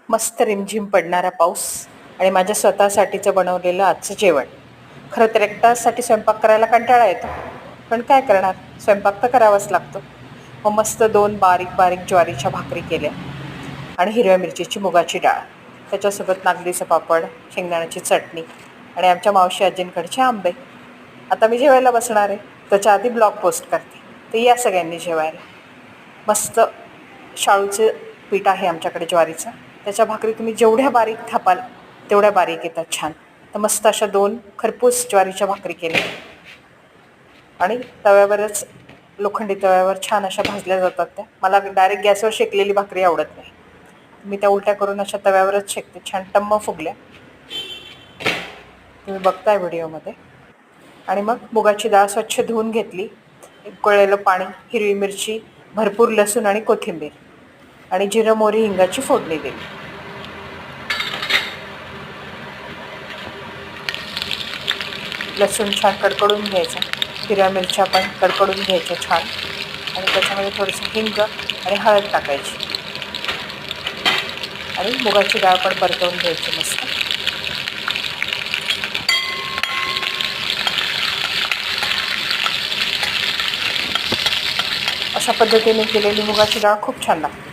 मस्त रिमझिम पडणारा पाऊस आणि माझ्या स्वतःसाठीचं बनवलेलं आजचं जेवण. खरं तर एकट्यासाठी स्वयंपाक करायला कंटाळा येतो, पण काय करणार, स्वयंपाक तर करावाच लागतो. मग मस्त 2 बारीक बारीक ज्वारीच्या भाकरी केल्या आणि हिरव्या मिरचीची मुगाची डाळ, त्याच्यासोबत नागलीचं पापड, शेंगदाण्याची चटणी आणि आमच्या मावशी आजींकडचे आंबे. आता मी जेवायला बसणार आहे, त्याच्या आधी ब्लॉग पोस्ट करते. तर या सगळ्यांनी जेवायला. मस्त शाळूचं पीठ आहे आमच्याकडे ज्वारीचं, त्याच्या भाकरी तुम्ही जेवढ्या बारीक थापाल तेवढ्या बारीक येतात छान. तर मस्त अशा 2 खरपूस ज्वारीच्या भाकरी केल्या आणि तव्यावरच, लोखंडी तव्यावर छान अशा भाजल्या जातात त्या. मला डायरेक्ट गॅसवर शेकलेली भाकरी आवडत नाही, मी त्या उलट्या करून अशा तव्यावरच शेकते. छान टम्म फुगल्या, तुम्ही बघताय व्हिडिओमध्ये. आणि मग मुगाची डाळ स्वच्छ धुवून घेतली, उकळलेलं पाणी, हिरवी मिरची, भरपूर लसूण आणि कोथिंबीर आणि जिरं मोहरी हिंगाची फोडणी दिली. लसूण छान कडकडून घ्यायचा, हिरव्या मिरच्या पण कडकडून घ्यायच्या छान, आणि त्याच्यामध्ये थोडंसं हिंग आणि हळद टाकायची आणि मुगाची डाळ पण परतवून घ्यायची मस्त. अशा पद्धतीने केलेली मुगाची डाळ खूप छान लागते.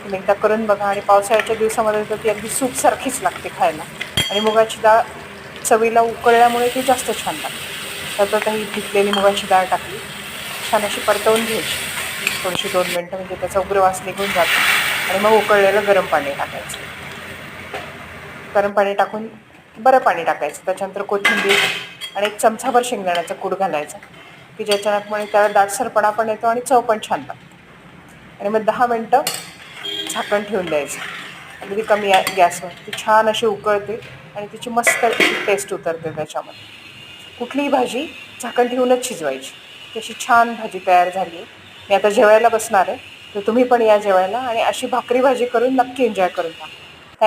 तुम्ही एकदा करून बघा. आणि पावसाळ्याच्या दिवसामध्ये तर ती अगदी सूपसारखीच लागते खायला. आणि मुगाची डाळ चवीला उकळल्यामुळे ती जास्त छान लागते. त्यात ही पिकलेली मुगाची डाळ टाकली, छान अशी परतवून घ्यायची थोडीशी 2 मिनटं, म्हणजे त्याचा उग्र वास निघून जातो. आणि मग उकळलेलं गरम पाणी टाकायचं. गरम पाणी टाकून बरं पाणी टाकायचं, त्याच्यानंतर कोथिंबीर आणि 1 चमचाभर शेंगदाण्याचा कूट घालायचा, की ज्याच्यामुळे त्याला दाटसरपणा पण येतो आणि चव पण छान लागते. आणि मग 10 मिनटं झाकण ठेवून द्यायचं अगदी कमी गॅसवर. ती छान अशी उकळते आणि तिची मस्त टेस्ट उतरते त्याच्यामध्ये. कुठलीही भाजी झाकण ठेवूनच शिजवायची. अशी छान भाजी तयार झाली आहे. मी आता जेवायला बसणार आहे, तर तुम्ही पण या जेवायला आणि अशी भाकरी भाजी करून नक्की एन्जॉय करून जा.